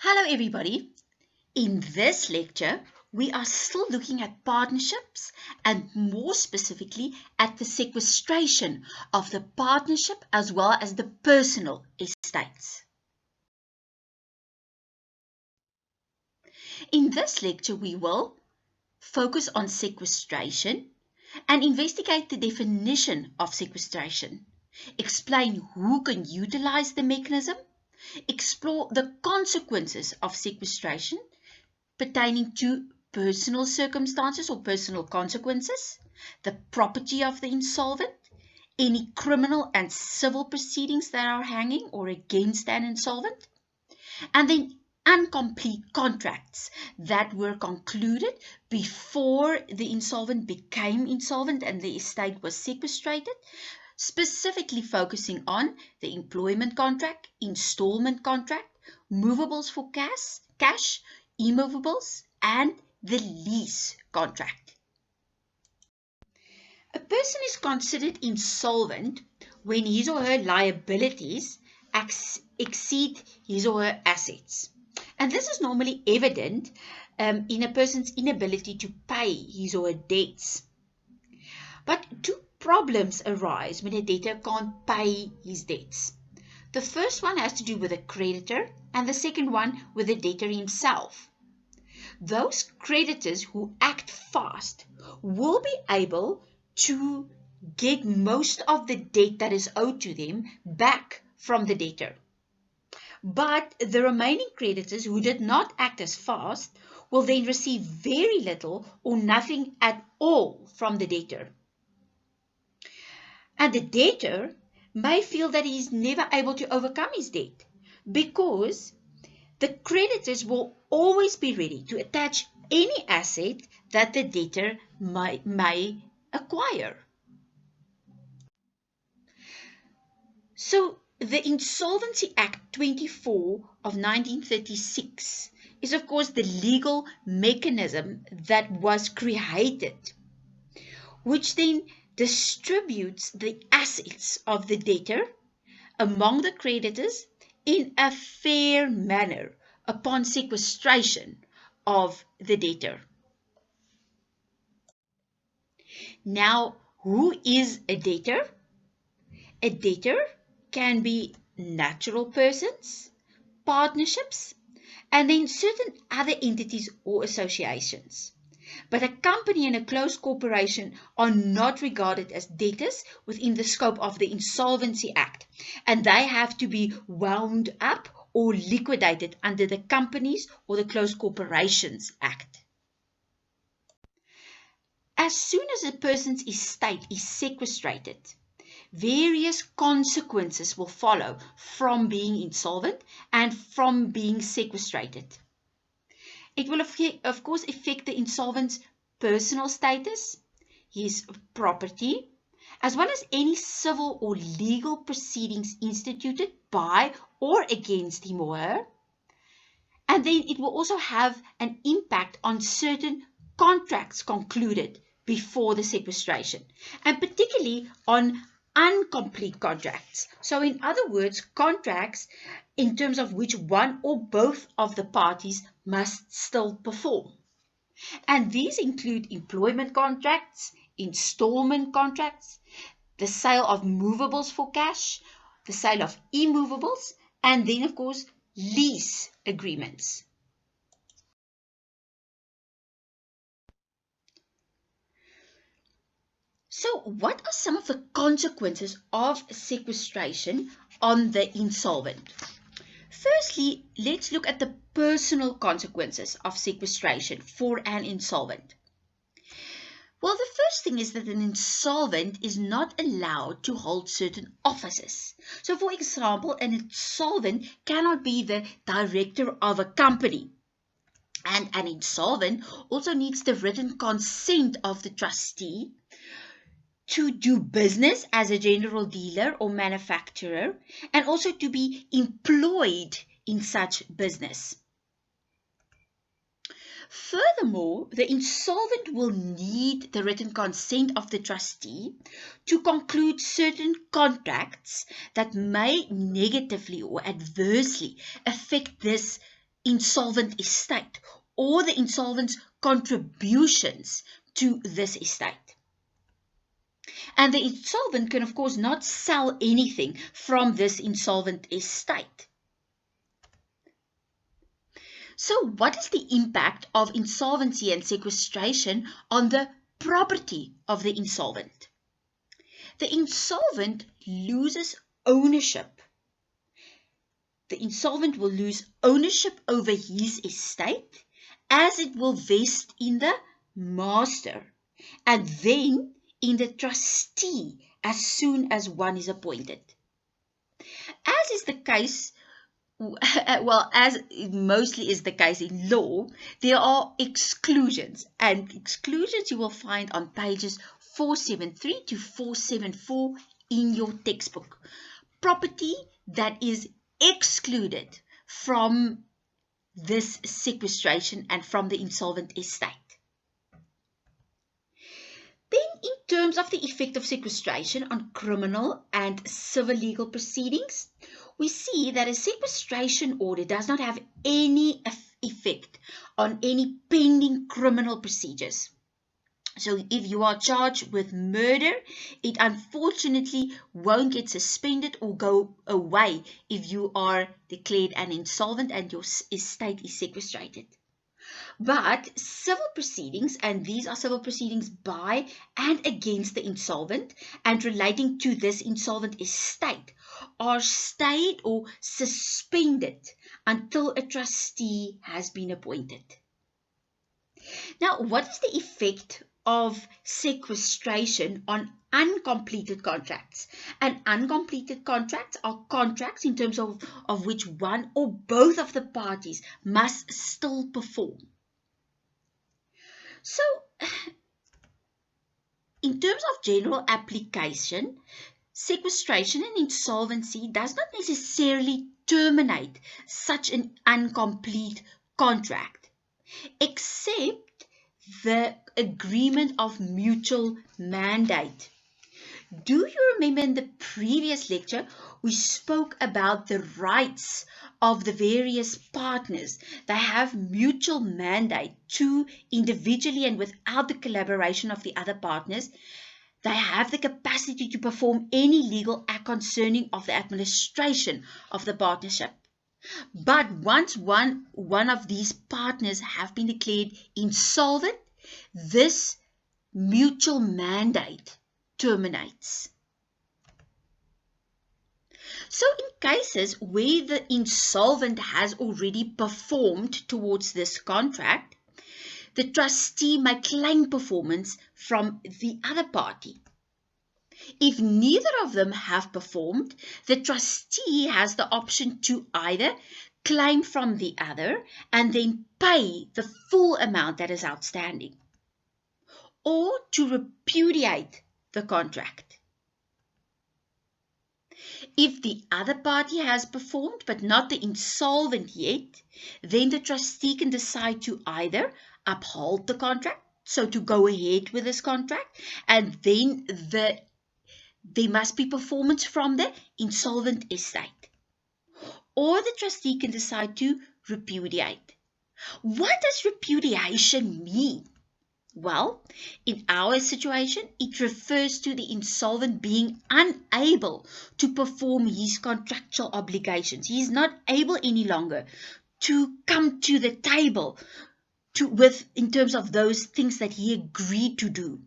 Hello everybody. In this lecture, we are still looking at partnerships and more specifically at the sequestration of the partnership as well as the personal estates. In this lecture, we will focus on sequestration and investigate the definition of sequestration, explain who can utilize the mechanism, explore the consequences of sequestration pertaining to personal circumstances or personal consequences, the property of the insolvent, any criminal and civil proceedings that are hanging or against an insolvent, and then incomplete contracts that were concluded before the insolvent became insolvent and the estate was sequestrated, specifically focusing on the employment contract, installment contract, movables for cash, immovables, and the lease contract. A person is considered insolvent when his or her liabilities exceed his or her assets. And this is normally evident in a person's inability to pay his or her debts. But two problems arise when a debtor can't pay his debts. The first one has to do with the creditor, and the second one with the debtor himself. Those creditors who act fast will be able to get most of the debt that is owed to them back from the debtor. But the remaining creditors who did not act as fast will then receive very little or nothing at all from the debtor. And the debtor may feel that he is never able to overcome his debt because the creditors will always be ready to attach any asset that the debtor may acquire. So the Insolvency Act 24 of 1936 is of course the legal mechanism that was created, which then distributes the assets of the debtor among the creditors in a fair manner upon sequestration of the debtor. Now, who is a debtor? A debtor can be natural persons, partnerships, and then certain other entities or associations. But a company and a closed corporation are not regarded as debtors within the scope of the Insolvency Act, and they have to be wound up or liquidated under the Companies or the Closed Corporations Act. As soon as a person's estate is sequestrated, various consequences will follow from being insolvent and from being sequestrated. It will, of course, affect the insolvent's personal status, his property, as well as any civil or legal proceedings instituted by or against him or her. And then it will also have an impact on certain contracts concluded before the sequestration, and particularly on uncomplete contracts. So in other words, contracts in terms of which one or both of the parties must still perform. And these include employment contracts, installment contracts, the sale of movables for cash, the sale of immovables, and then of course lease agreements. So what are some of the consequences of sequestration on the insolvent? Firstly, let's look at the personal consequences of sequestration for an insolvent. Well, the first thing is that an insolvent is not allowed to hold certain offices. So, for example, an insolvent cannot be the director of a company. And an insolvent also needs the written consent of the trustee to do business as a general dealer or manufacturer, and also to be employed in such business. Furthermore, the insolvent will need the written consent of the trustee to conclude certain contracts that may negatively or adversely affect this insolvent estate or the insolvent's contributions to this estate. And the insolvent can, of course, not sell anything from this insolvent estate. So what is the impact of insolvency and sequestration on the property of the insolvent? The insolvent loses ownership. The insolvent will lose ownership over his estate as it will vest in the master and then in the trustee as soon as one is appointed. As is the case, well, as mostly is the case in law, there are exclusions, and exclusions you will find on pages 473 to 474 in your textbook. Property that is excluded from this sequestration and from the insolvent estate. Then, in terms of the effect of sequestration on criminal and civil legal proceedings, we see that a sequestration order does not have any effect on any pending criminal procedures. So if you are charged with murder, it unfortunately won't get suspended or go away if you are declared an insolvent and your estate is sequestrated. But civil proceedings, and these are civil proceedings by and against the insolvent and relating to this insolvent estate, are stayed or suspended until a trustee has been appointed. Now, what is the effect of sequestration on uncompleted contracts? And uncompleted contracts are contracts in terms of which one or both of the parties must still perform. So, in terms of general application, sequestration and insolvency does not necessarily terminate such an incomplete contract, except the agreement of mutual mandate. Do you remember in the previous lecture, we spoke about the rights of the various partners? They have mutual mandate to individually and without the collaboration of the other partners. They have the capacity to perform any legal act concerning of the administration of the partnership. But once one of these partners have been declared insolvent, this mutual mandate terminates. So in cases where the insolvent has already performed towards this contract, the trustee may claim performance from the other party. If neither of them have performed, the trustee has the option to either claim from the other and then pay the full amount that is outstanding, or to repudiate the contract. If the other party has performed but not the insolvent yet, then the trustee can decide to either uphold the contract, so to go ahead with this contract, and then there must be performance from the insolvent estate, or the trustee can decide to repudiate. What does repudiation mean? Well, in our situation, it refers to the insolvent being unable to perform his contractual obligations. He is not able any longer to come to the table in terms of those things that he agreed to do.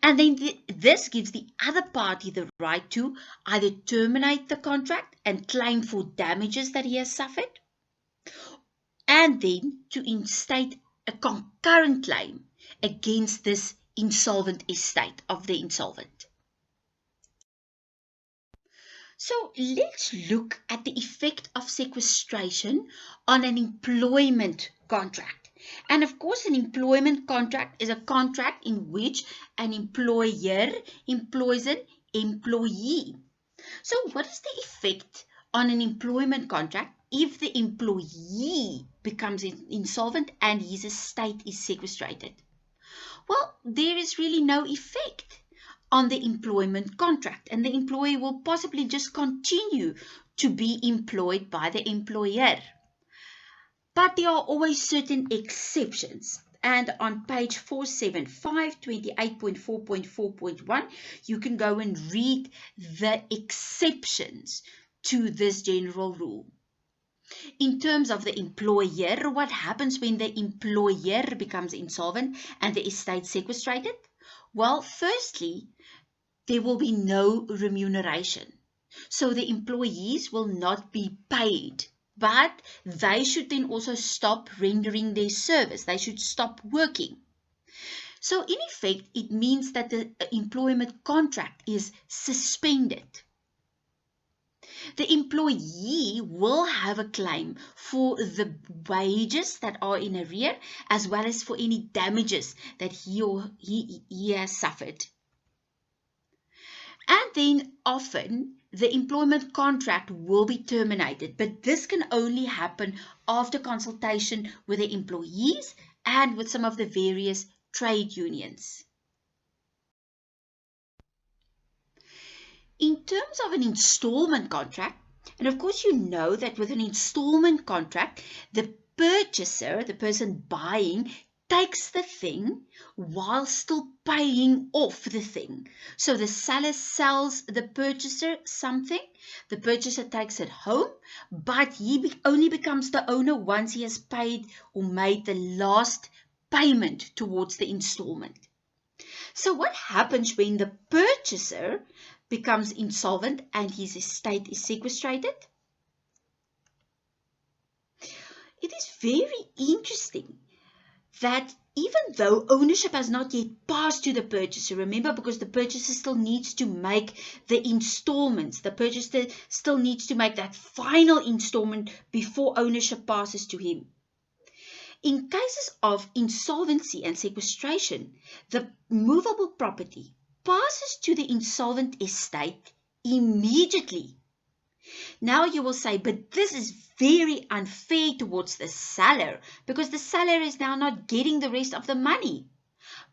And then this gives the other party the right to either terminate the contract and claim for damages that he has suffered, and then to instate a concurrent claim against this insolvent estate of the insolvent. So let's look at the effect of sequestration on an employment contract. And of course, an employment contract is a contract in which an employer employs an employee. So what is the effect on an employment contract if the employee becomes insolvent and his estate is sequestrated? Well, there is really no effect on the employment contract, and the employee will possibly just continue to be employed by the employer. But there are always certain exceptions. And on page 475, 28.4.4.1, you can go and read the exceptions to this general rule. In terms of the employer, what happens when the employer becomes insolvent and the estate sequestrated? Well, firstly, there will be no remuneration. So the employees will not be paid, but they should then also stop rendering their service. They should stop working. So in effect, it means that the employment contract is suspended. The employee will have a claim for the wages that are in arrear, as well as for any damages that he has suffered. And then often the employment contract will be terminated, but this can only happen after consultation with the employees and with some of the various trade unions. In terms of an installment contract, and of course you know that with an installment contract, the purchaser, the person buying, takes the thing while still paying off the thing. So the seller sells the purchaser something, the purchaser takes it home, but he only becomes the owner once he has paid or made the last payment towards the installment. So what happens when the purchaser becomes insolvent and his estate is sequestrated? It is very interesting that even though ownership has not yet passed to the purchaser, remember, because the purchaser still needs to make the installments, the purchaser still needs to make that final installment before ownership passes to him. In cases of insolvency and sequestration, the movable property passes to the insolvent estate immediately. Now you will say, but this is very unfair towards the seller because the seller is now not getting the rest of the money.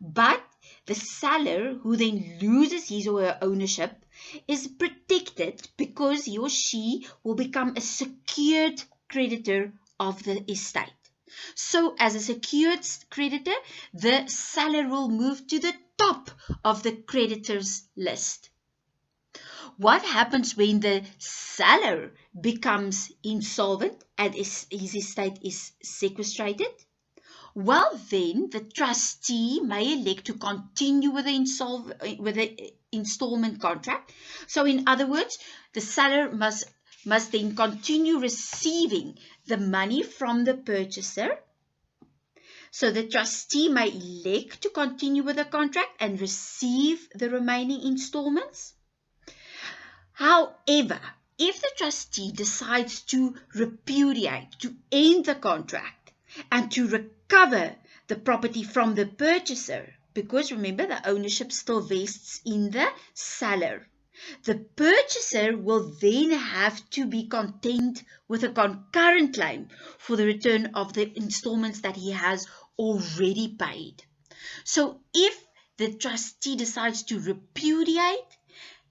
But the seller, who then loses his or her ownership, is protected because he or she will become a secured creditor of the estate. So as a secured creditor, the seller will move to the top of the creditors list. What happens when the seller becomes insolvent and his estate is sequestrated? Well, then the trustee may elect to continue with the installment contract. So in other words, the seller must then continue receiving the money from the purchaser. So the trustee may elect to continue with the contract and receive the remaining installments. However, if the trustee decides to repudiate, to end the contract, and to recover the property from the purchaser, because remember the ownership still vests in the seller, the purchaser will then have to be content with a concurrent claim for the return of the installments that he has already paid. So if the trustee decides to repudiate,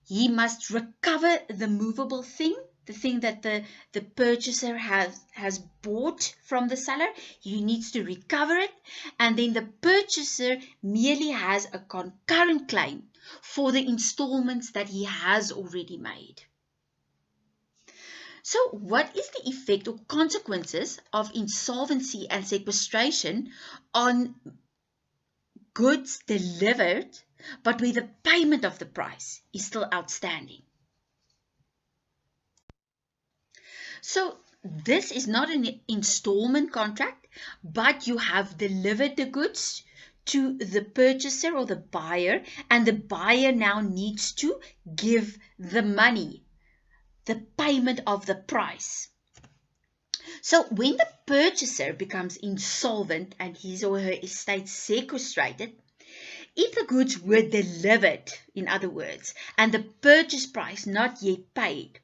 he must recover the movable thing, the thing that the purchaser has bought from the seller. He needs to recover it, and then the purchaser merely has a concurrent claim for the installments that he has already made. So what is the effect or consequences of insolvency and sequestration on goods delivered but where the payment of the price is still outstanding? So this is not an installment contract, but you have delivered the goods to the purchaser or the buyer, and the buyer now needs to give the money, the payment of the price. So when the purchaser becomes insolvent and his or her estate sequestrated, if the goods were delivered, in other words, and the purchase price not yet paid,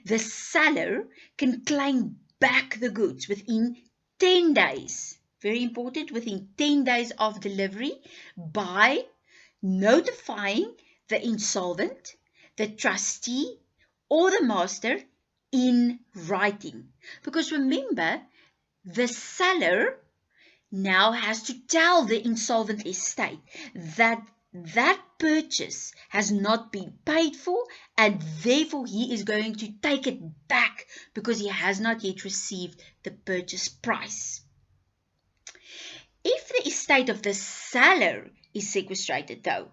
the seller can claim back the goods within 10 days. Very important, within 10 days of delivery, by notifying the insolvent, the trustee, or the master in writing. Because remember, The seller now has to tell the insolvent estate that that purchase has not been paid for, and therefore he is going to take it back because he has not yet received the purchase price. If the estate of the seller is sequestrated, though,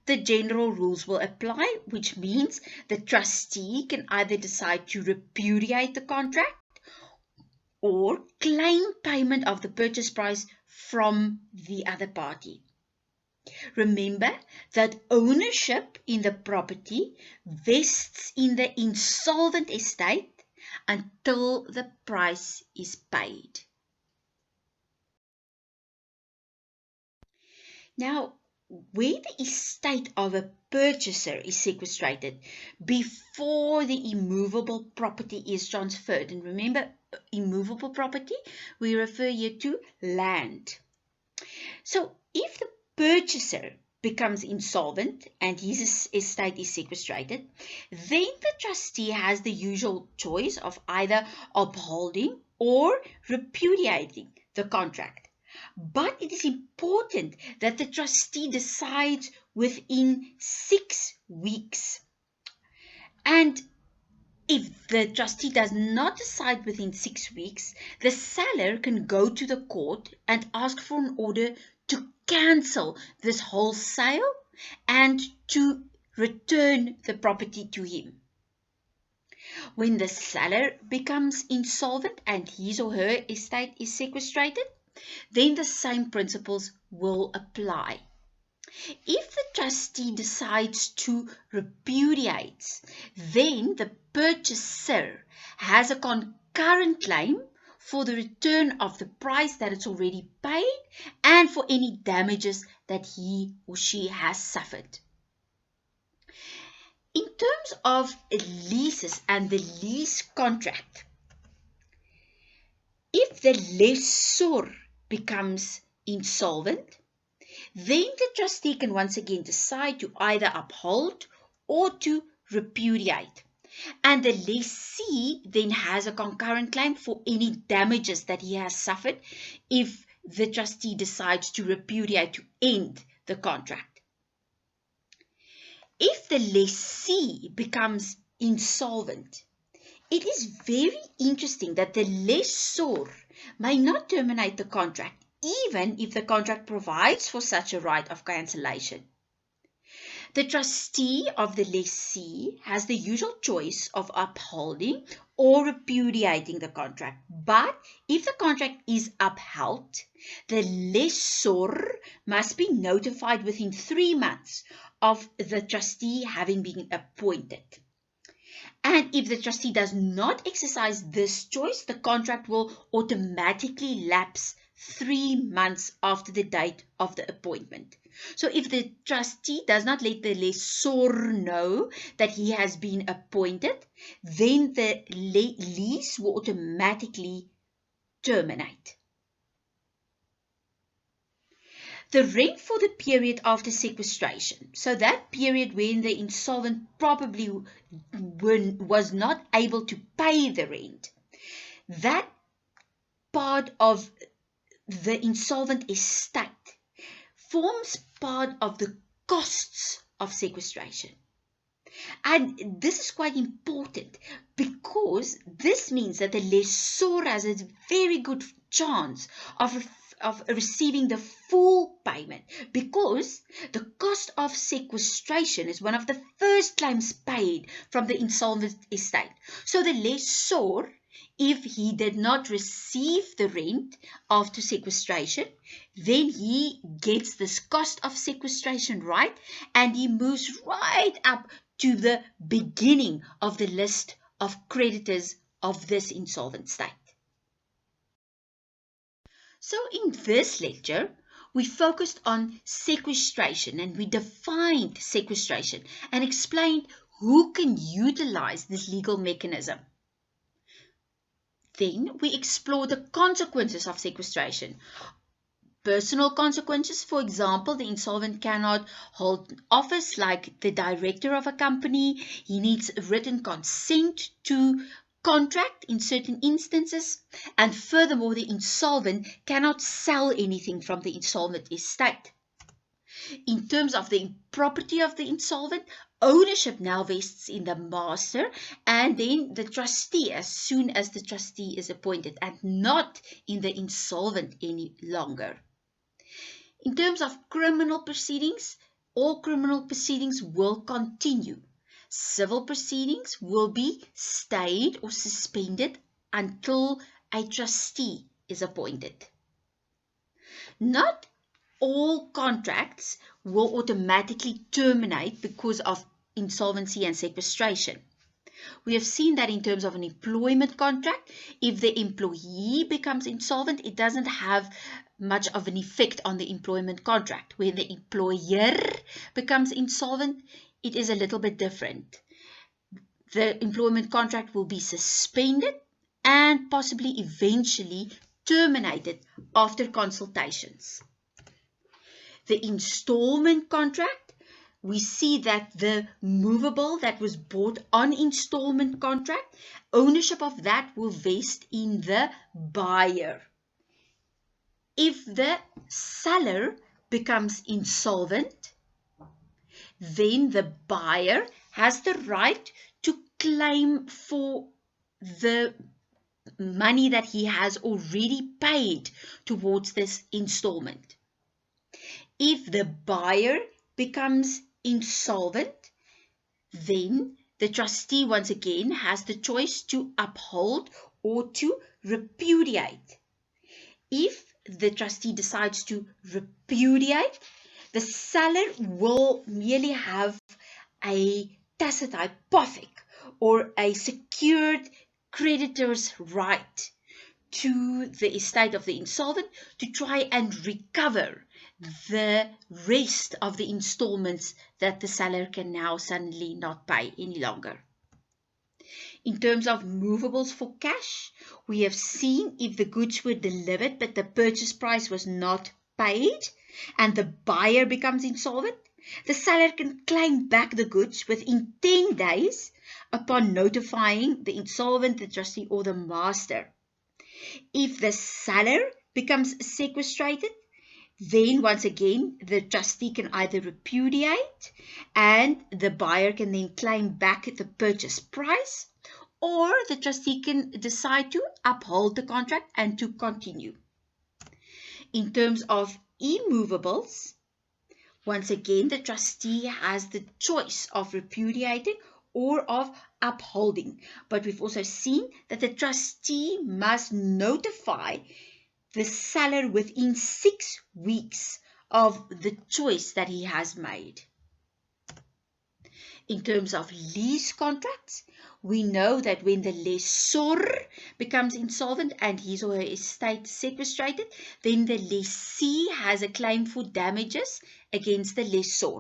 the general rules will apply, which means the trustee can either decide to repudiate the contract or claim payment of the purchase price from the other party. Remember that ownership in the property vests in the insolvent estate until the price is paid. Now, where the estate of a purchaser is sequestrated before the immovable property is transferred, and remember, immovable property, we refer here to land. So, if the purchaser becomes insolvent and his estate is sequestrated, then the trustee has the usual choice of either upholding or repudiating the contract. But it is important that the trustee decides within 6 weeks. And if the trustee does not decide within 6 weeks, the seller can go to the court and ask for an order to cancel this whole sale and to return the property to him. When the seller becomes insolvent and his or her estate is sequestrated, then the same principles will apply. If the trustee decides to repudiate, then the purchaser has a concurrent claim for the return of the price that it's already paid and for any damages that he or she has suffered. In terms of leases and the lease contract, if the lessor becomes insolvent, then the trustee can once again decide to either uphold or to repudiate. And the lessee then has a concurrent claim for any damages that he has suffered if the trustee decides to repudiate, to end the contract. If the lessee becomes insolvent, it is very interesting that the lessor may not terminate the contract, even if the contract provides for such a right of cancellation. The trustee of the lessee has the usual choice of upholding or repudiating the contract. But if the contract is upheld, the lessor must be notified within 3 months of the trustee having been appointed. And if the trustee does not exercise this choice, the contract will automatically lapse 3 months after the date of the appointment. So if the trustee does not let the lessor know that he has been appointed, then the lease will automatically terminate. The rent for the period after sequestration, so that period when the insolvent probably was not able to pay the rent, that part of the insolvent estate forms part of the costs of sequestration. And this is quite important because this means that the lessor has a very good chance of receiving the full payment, because the cost of sequestration is one of the first claims paid from the insolvent estate. So the lessor, if he did not receive the rent after sequestration, then he gets this cost of sequestration right, and he moves right up to the beginning of the list of creditors of this insolvent state. So in this lecture, we focused on sequestration, and we defined sequestration and explained who can utilize this legal mechanism. Then we explored the consequences of sequestration. Personal consequences, for example, the insolvent cannot hold office like the director of a company. He needs written consent to contract in certain instances, and furthermore, the insolvent cannot sell anything from the insolvent estate. In terms of the property of the insolvent, ownership now vests in the master and then the trustee as soon as the trustee is appointed, and not in the insolvent any longer. In terms of criminal proceedings, all criminal proceedings will continue. Civil proceedings will be stayed or suspended until a trustee is appointed. Not all contracts will automatically terminate because of insolvency and sequestration. We have seen that in terms of an employment contract, if the employee becomes insolvent, it doesn't have much of an effect on the employment contract. When the employer becomes insolvent, it is a little bit different. The employment contract will be suspended and possibly eventually terminated after consultations. The installment contract, we see that the movable that was bought on installment contract, ownership of that will vest in the buyer. If the seller becomes insolvent, then the buyer has the right to claim for the money that he has already paid towards this installment. If the buyer becomes insolvent, then the trustee once again has the choice to uphold or to repudiate. If the trustee decides to repudiate, the seller will merely have a tacit hypothec or a secured creditor's right to the estate of the insolvent to try and recover the rest of the installments that the seller can now suddenly not pay any longer. In terms of movables for cash, we have seen if the goods were delivered but the purchase price was not paid and the buyer becomes insolvent, the seller can claim back the goods within 10 days upon notifying the insolvent, the trustee, or the master. If the seller becomes sequestrated, then once again the trustee can either repudiate and the buyer can then claim back the purchase price, or the trustee can decide to uphold the contract and to continue. In terms of immovables, once again the trustee has the choice of repudiating or of upholding, but we've also seen that the trustee must notify the seller within 6 weeks of the choice that he has made. In terms of lease contracts, we know that when the lessor becomes insolvent and his or her estate sequestrated, then the lessee has a claim for damages against the lessor.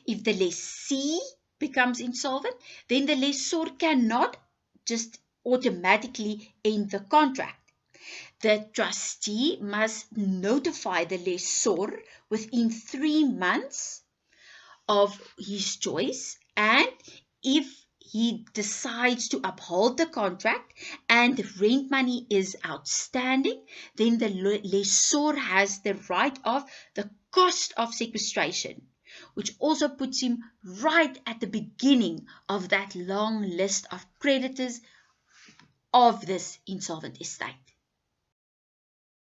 If the lessee becomes insolvent, then the lessor cannot just automatically end the contract. The trustee must notify the lessor within 3 months of his choice, and if he decides to uphold the contract and the rent money is outstanding, then the lessor has the right of the cost of sequestration, which also puts him right at the beginning of that long list of creditors of this insolvent estate.